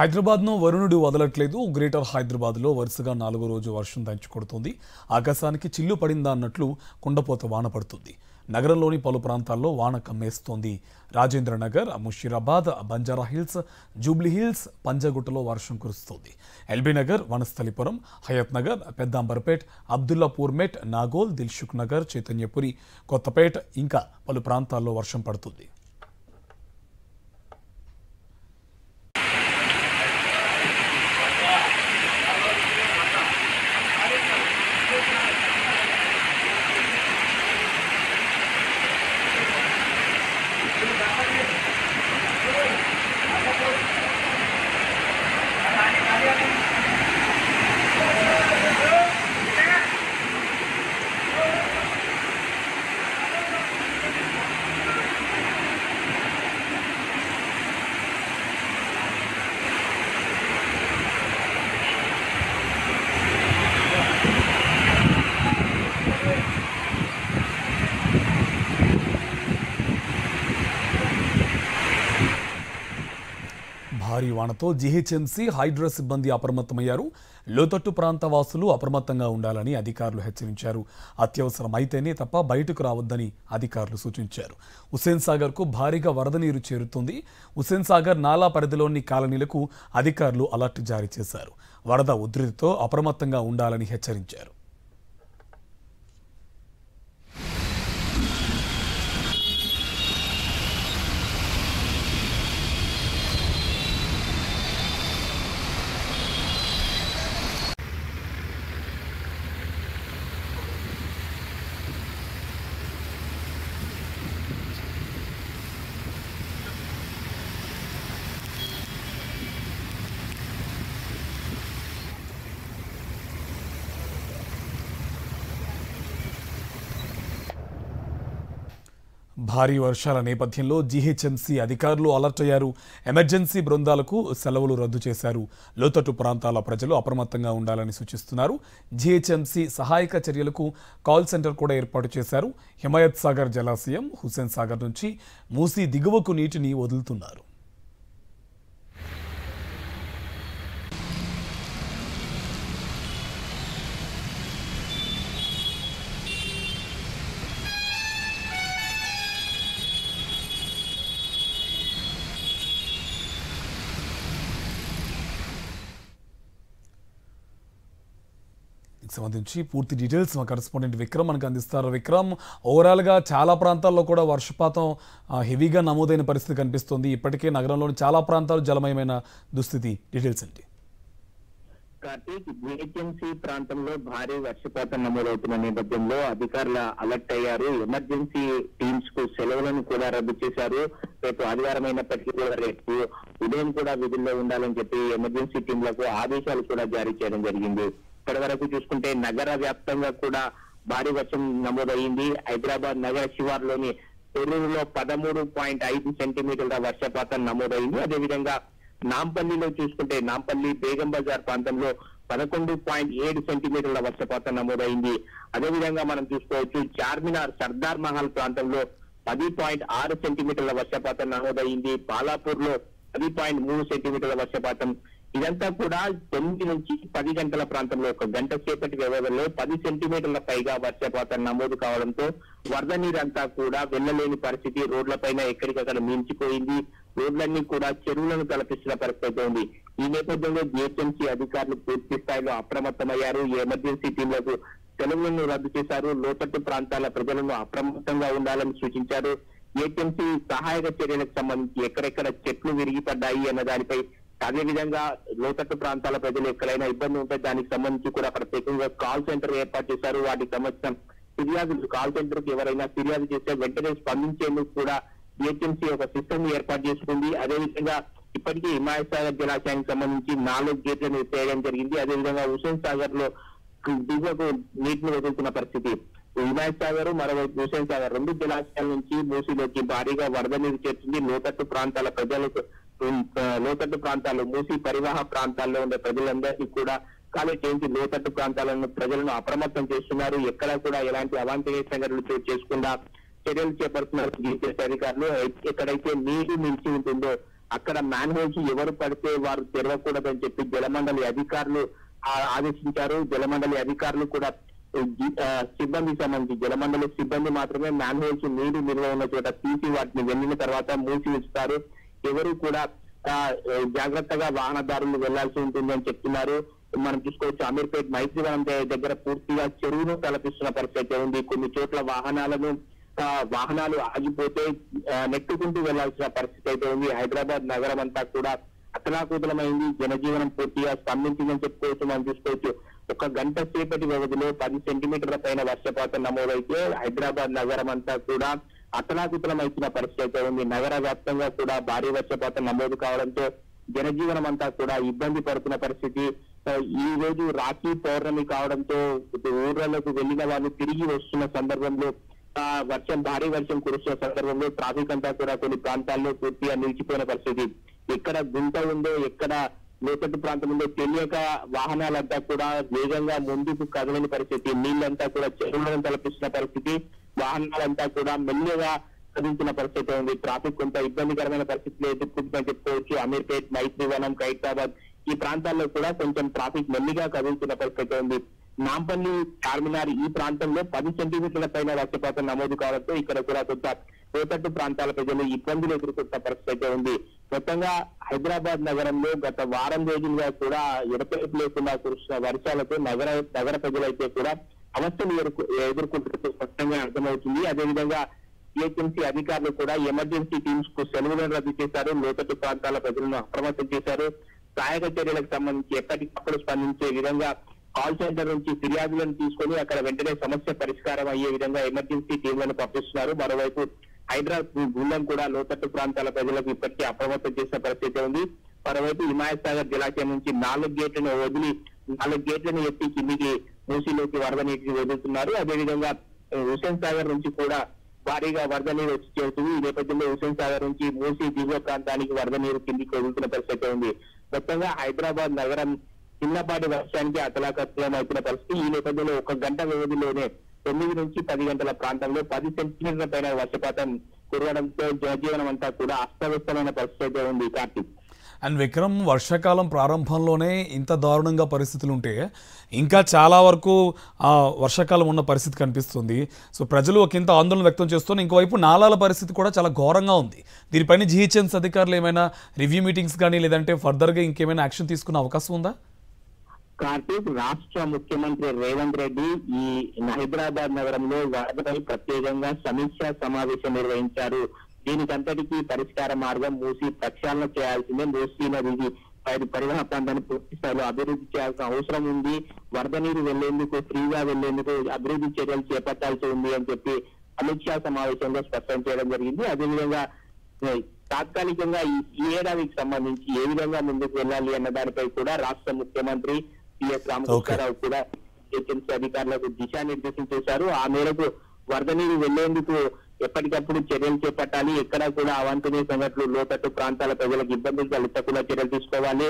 హైదరాబాద్ను వరుణుడు వదలట్లేదు. గ్రేటర్ హైదరాబాద్లో వరుసగా 4వ రోజు వర్షం దంచుకొడుతోంది. ఆకాశానికి చిల్లు పడిందా అన్నట్లు కుండపోత వాన పడుతుంది. నగరంలోని పలు ప్రాంతాల్లో వాన కమ్మేస్తోంది. రాజేంద్రనగర్, ముషీరాబాద్, బంజారాహిల్స్, జూబ్లీహిల్స్, పంజగుట్టలో వర్షం కురుస్తోంది. ఎల్బీనగర్, వనస్థలిపురం, హయత్ నగర్, పెద్దాంబర్పేట్, అబ్దుల్లాపూర్ మెట్, నాగోల్, దిల్సుఖ్ నగర్, చైతన్యపురి, కొత్తపేట్ ఇంకా పలు ప్రాంతాల్లో వర్షం పడుతుంది. భారీ వానతో జీహెచ్ఎంసీ హైడ్రా సిబ్బంది అప్రమత్తమయ్యారు. లోతట్టు ప్రాంత వాసులు అప్రమత్తంగా ఉండాలని అధికారులు హెచ్చరించారు. అత్యవసరమైతేనే తప్ప బయటకు రావద్దని అధికారులు సూచించారు. హుస్సేన్ సాగర్కు భారీగా వరద నీరు చేరుతుంది. హుస్సేన్ సాగర్ నాలా పరిధిలోని కాలనీలకు అధికారులు అలర్ట్ జారీ చేశారు. వరద ఉధృతితో అప్రమత్తంగా ఉండాలని హెచ్చరించారు. భారీ వర్షాల నేపథ్యంలో జీహెచ్ఎంసీ అధికారులు అలర్ట్ అయ్యారు. ఎమర్జెన్సీ బృందాలకు సెలవులు రద్దు చేశారు. లోతట్టు ప్రాంతాల ప్రజలు అప్రమత్తంగా ఉండాలని సూచిస్తున్నారు. జీహెచ్ఎంసీ సహాయక చర్యలకు కాల్ సెంటర్ కూడా ఏర్పాటు చేశారు. హిమాయత్ సాగర్ జలాశయం, హుస్సేన్ సాగర్ నుంచి మూసీ దిగువకు నీటిని వదులుతున్నారు. సంబంధించి పూర్తి డీటెయిల్స్ మా కరెస్పాండెంట్ విక్రమ్ మనకు అందిస్తారు. విక్రమ్, ఓవరాల్గా చాలా ప్రాంతాల్లో కూడా వర్షపాతం హెవీగా నమోదైన పరిస్థితి కనిపిస్తుంది. ఇప్పటికే నగరంలోని చాలా ప్రాంతాలు జలమయమైన దుస్థితి. డీటెయిల్స్ ఏంటి? కార్తీక్, జీహెచ్ఎంసీ ప్రాంతంలో భారీ వర్షపాతం నమోదవుతున్న నేపథ్యంలో అధికారులు అలర్ట్ అయ్యారు. ఎమర్జెన్సీ టీమ్స్ కు సెలవులను కూడా రద్దు చేశారు. రేపు ఆదివారం అయినప్పటికీ కూడా రేపు ఉదయం కూడా విధుల్లో ఉండాలని చెప్పి ఎమర్జెన్సీ టీంలకు ఆదేశాలు కూడా జారీ చేయడం జరిగింది. ఇప్పటి వరకు చూసుకుంటే నగర వ్యాప్తంగా కూడా భారీ వర్షం నమోదయ్యింది. హైదరాబాద్ నగర శివార్లోని తొర్రూరులో 13.5 సెంటీమీటర్ల వర్షపాతం నమోదైంది. అదేవిధంగా నాంపల్లిలో చూసుకుంటే నాంపల్లి బేగం బజార్ ప్రాంతంలో 11.7 సెంటీమీటర్ల వర్షపాతం నమోదైంది. అదేవిధంగా మనం చూసుకోవచ్చు చార్మినార్ సర్దార్ మహల్ ప్రాంతంలో 10.6 సెంటీమీటర్ల వర్షపాతం నమోదైంది. బాలాపూర్ లో 10.3 సెంటీమీటర్ల వర్షపాతం. ఇదంతా కూడా 9 నుంచి 10 గంటల ప్రాంతంలో ఒక గంట సేపటి వ్యవధిలో 10 సెంటీమీటర్ల పైగా వర్షపాతం నమోదు కావడంతో వరద నీరంతా కూడా వెళ్లలేని పరిస్థితి. రోడ్లపైన ఎక్కడికక్కడ మించిపోయింది. రోడ్లన్నీ కూడా చెరువులను తలపిస్తున్న పరిస్థితి ఉంది. ఈ నేపథ్యంలో జీహెచ్ఎంసీ అధికారులు పూర్తి స్థాయిలో అప్రమత్తమయ్యారు. ఈ ఎమర్జెన్సీ టీంలకు సెలవులను రద్దు చేశారు. లోతట్టు ప్రాంతాల ప్రజలను అప్రమత్తంగా ఉండాలని సూచించారు. జీహెచ్ఎంసీ సహాయక చర్యలకు సంబంధించి ఎక్కడెక్కడ చెట్లు విరిగిపడ్డాయి అన్న దానిపై, అదేవిధంగా లోతట్టు ప్రాంతాల ప్రజలు ఎక్కడైనా ఇబ్బంది ఉంటే దానికి సంబంధించి కూడా ప్రత్యేకంగా కాల్ సెంటర్ ఏర్పాటు చేశారు. వాటికి సంబంధించిన ఫిర్యాదులు కాల్ సెంటర్ కి ఎవరైనా ఫిర్యాదు చేస్తే వెంటనే స్పందించేందుకు కూడా జీహెచ్ఎంసీ ఒక సిస్టమ్ ఏర్పాటు చేసుకుంది. అదేవిధంగా ఇప్పటికీ హిమాయత్ సాగర్ జలాశయానికి సంబంధించి 4 గేట్లను ఎత్తేయడం జరిగింది. అదేవిధంగా హుస్సేన్ సాగర్ లో దిగువకు నీటిని వదులుతున్న పరిస్థితి. హిమాయత్ సాగర్, మరోవైపు హుస్సేన్ సాగర్ 2 జలాశయాల నుంచి మూసీలోకి భారీగా వరద నీరు చేరుతుంది. లోతట్టు ప్రాంతాల ప్రజలకు, లోతట్టు ప్రాంతాలు, మూసీ పరివాహ ప్రాంతాల్లో ఉండే ప్రజలందరినీ కూడా ఖాళీ చేయించి లోతట్టు ప్రాంతాలను ప్రజలను అప్రమత్తం చేస్తున్నారు. ఎక్కడా కూడా ఎలాంటి అవాంఛనీయ సంఘటనలు చోటు చేసుకుండా చర్యలు చేపడుతున్నారు జీహెచ్ఎంసీ అధికారులు. ఎక్కడైతే నీరు నిలిచి ఉంటుందో అక్కడ మ్యాన్ హోల్స్ ఎవరు పడితే వారు తెరవకూడదని చెప్పి జలమండలి అధికారులు ఆదేశించారు. జలమండలి అధికారులు కూడా సిబ్బందికి సంబంధించి జలమండలి సిబ్బంది మాత్రమే మ్యాన్ హోల్స్ నీరు నిల్వ ఉన్న చోట తీసి వాటిని వెళ్ళిన తర్వాత మూసి ఉంచుతారు. ఎవరు కూడా జాగ్రత్తగా వాహనదారులు వెళ్లాల్సి ఉంటుంది అని చెప్తున్నారు. మనం చూసుకోవచ్చు అమీర్పేట్ మైత్రివనం దగ్గర పూర్తిగా చెరువును తలపిస్తున్న పరిస్థితి ఉంది. కొన్ని చోట్ల వాహనాలు ఆగిపోతే నెట్టుకుంటూ వెళ్లాల్సిన పరిస్థితి అయితే ఉంది. హైదరాబాద్ నగరం అంతా కూడా అతలాకుతలమైంది. జనజీవనం పూర్తిగా స్పందించిందని చెప్పుకోవచ్చు. మనం చూసుకోవచ్చు ఒక గంట సేపటి వ్యవధిలో 10 సెంటీమీటర్ల పైన వర్షపాతం నమోదైతే హైదరాబాద్ నగరం అంతా కూడా అతలాకుతలమైన పరిస్థితి అయితే ఉంది. నగర వ్యాప్తంగా కూడా భారీ వర్షపాతం నమోదు కావడంతో జనజీవనం అంతా కూడా ఇబ్బంది పడుతున్న పరిస్థితి. ఈ రోజు రాఖీ పౌర్ణమి కావడంతో ఊర్లలోకి వెళ్లిన వాళ్ళు తిరిగి వస్తున్న సందర్భంలో భారీ వర్షం కురుస్తున్న సందర్భంలో ట్రాఫిక్ అంతా కూడా కొన్ని ప్రాంతాల్లో పూర్తిగా నిలిచిపోయిన పరిస్థితి. ఎక్కడ గుంట ఉందో ఎక్కడ లోతట్టు ప్రాంతం ఉందో తెలియక వాహనాలంతా కూడా వేగంగా ముందుకు కదలని పరిస్థితి. నీళ్ళంతా కూడా చెరువులను తలపిస్తున్న పరిస్థితి. వాహనాలంతా కూడా మెల్లిగా కదిలించిన పరిస్థితి ఉంది. ట్రాఫిక్ కొంత ఇబ్బందికరమైన పరిస్థితులు ఎదుర్కొంటుందని చెప్పుకోవచ్చు. అమీర్పేట్, మైత్రివనం, ఖైరతాబాద్ ఈ ప్రాంతాల్లో కూడా కొంచెం ట్రాఫిక్ మెల్లిగా కదులుతున్న పరిస్థితి ఉంది. నాంపల్లి, చార్మినార్ ఈ ప్రాంతంలో 10 సెంటీమీటర్ల పైన వర్షపాతం నమోదు కావడంతో ఇక్కడ కూడా కొంత లోతట్టు ప్రాంతాల ప్రజలు ఇబ్బందులు ఎదుర్కొంటున్న పరిస్థితి ఉంది. మొత్తంగా హైదరాబాద్ నగరంలో గత వారం రోజులుగా కూడా ఎడతెరిపి లేకుండా కురుస్తున్న వర్షాలతో నగర ప్రజలైతే కూడా అవస్థలు ఎదుర్కొంటున్నట్టు స్పష్టంగా అర్థమవుతుంది. అదేవిధంగా జిహెచ్ఎంసీ అధికారులు కూడా ఎమర్జెన్సీ టీమ్స్ కు సెలవులను రద్దు చేశారు. లోతట్టు ప్రాంతాల ప్రజలను అప్రమత్తం చేశారు. సహాయక చర్యలకు సంబంధించి ఎప్పటికప్పుడు స్పందించే విధంగా కాల్ సెంటర్ నుంచి ఫిర్యాదులను తీసుకొని అక్కడ వెంటనే సమస్య పరిష్కారం అయ్యే విధంగా ఎమర్జెన్సీ టీంలను పంపిస్తున్నారు. మరోవైపు హైదరాబాద్ బృందం కూడా లోతట్టు ప్రాంతాల ప్రజలకు ఇప్పటికీ అప్రమత్తం చేసిన పరిస్థితి ఉంది. మరోవైపు హిమాయత్ సాగర్ జలాశయం నుంచి 4 గేట్లను వదిలి 4 గేట్లను ఎత్తి కిందికి మూసీలోకి వరద నీటిని వదులుతున్నారు. అదేవిధంగా హుస్సేన్ సాగర్ నుంచి కూడా భారీగా వరద నీరు వచ్చి చేరుతుంది. ఈ నేపథ్యంలో హుస్సేన్ సాగర్ నుంచి మూసీ దిగువ ప్రాంతానికి వరద నీరు కిందికి వదులుతున్న పరిస్థితి ఉంది. మొత్తంగా హైదరాబాద్ నగరం చిన్నపాటి వర్షానికి అతలాకుతలం అవుతున్న పరిస్థితి. ఈ నేపథ్యంలో 1 గంట వ్యవధిలోనే 9 నుంచి 10 గంటల ప్రాంతంలో 10 సెంటీమీటర్ల పైన వర్షపాతం కురవడంతో జనజీవనం అంతా కూడా అస్తవ్యస్తమైన పరిస్థితి ఉంది. కార్తీక్ అండ్ విక్రమ్, వర్షాకాలం ప్రారంభంలోనే ఇంత దారుణంగా పరిస్థితులు ఉంటే ఇంకా చాలా వరకు వర్షాకాలం ఉన్న పరిస్థితి కనిపిస్తుంది. సో ప్రజలు ఒకంత ఆందోళన వ్యక్తం చేస్తున్నారు. ఇంకోవైపు నాలాల పరిస్థితి కూడా చాలా ఘోరంగా ఉంది. దీనిపైన జిహెచ్ఎంసీ అధికారులు ఏమైనా రివ్యూ మీటింగ్స్ కానీ లేదంటే ఫర్దర్గా ఇంకేమైనా యాక్షన్ తీసుకునే అవకాశం ఉందా? కార్తీక్, రాష్ట్ర ముఖ్యమంత్రి రేవంత్ రెడ్డి ఈ హైదరాబాద్ నగరంలో వరదపై ప్రత్యేకంగా సమీక్షా సమావేశం నిర్వహించారు. దీనికంతటికీ పరిష్కార మార్గం మూసి ప్రక్షాళన చేయాల్సిందే. మూసీ నదికి పరివాహక ప్రాంతాన్ని పూర్తి స్థాయిలో అభివృద్ధి చేయాల్సిన అవసరం ఉంది. వరద నీరు వెళ్లేందుకు, ఫ్రీగా వెళ్లేందుకు అభివృద్ధి చర్యలు చేపట్టాల్సి ఉంది అని చెప్పి సమీక్షా సమావేశంలో స్పష్టం చేయడం జరిగింది. అదేవిధంగా తాత్కాలికంగా ఈ ఏడాదికి సంబంధించి ఏ విధంగా ముందుకు వెళ్ళాలి అన్న దానిపై కూడా రాష్ట్ర ముఖ్యమంత్రి సిఎస్ రామకృష్ణారావు కూడా జిహెచ్ఎంసీ అధికారులకు దిశానిర్దేశం చేశారు. ఆ మేరకు వరద నీరు వెళ్లేందుకు ఎప్పటికప్పుడు చర్యలు చేపట్టాలి. ఎక్కడా కూడా అవాంఛనీయ సంఘటనలు, లోతట్టు ప్రాంతాల ప్రజలకు ఇబ్బందులు తలెత్తకుండా చర్యలు తీసుకోవాలి.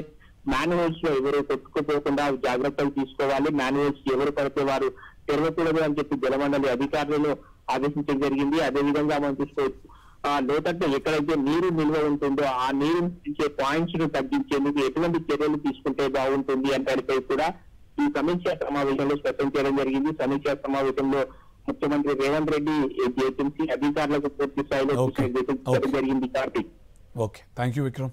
మాన్యువల్స్ లో ఎవరు కొట్టుకుపోకుండా జాగ్రత్తలు తీసుకోవాలి. మాన్యువల్స్ ఎవరు పడితే వారు తెరవకూడదు అని చెప్పి జలమండలి అధికారులను ఆదేశించడం జరిగింది. అదేవిధంగా మనం చూసుకోవచ్చు లోతట్టు ఎక్కడైతే నీరు నిల్వ ఉంటుందో ఆ నీరు ఇచ్చే పాయింట్స్ ను తగ్గించేందుకు ఎటువంటి చర్యలు తీసుకుంటే బాగుంటుంది అంటే కూడా ఈ సమీక్షా సమావేశంలో స్పష్టం చేయడం జరిగింది. సమీక్షా సమావేశంలో ముఖ్యమంత్రి రేవంత్ రెడ్డి జిహెచ్ఎంసీ అధికారులకు పూర్తి స్థాయిలో జరిగింది. Karthik, okay, thank you Vikram.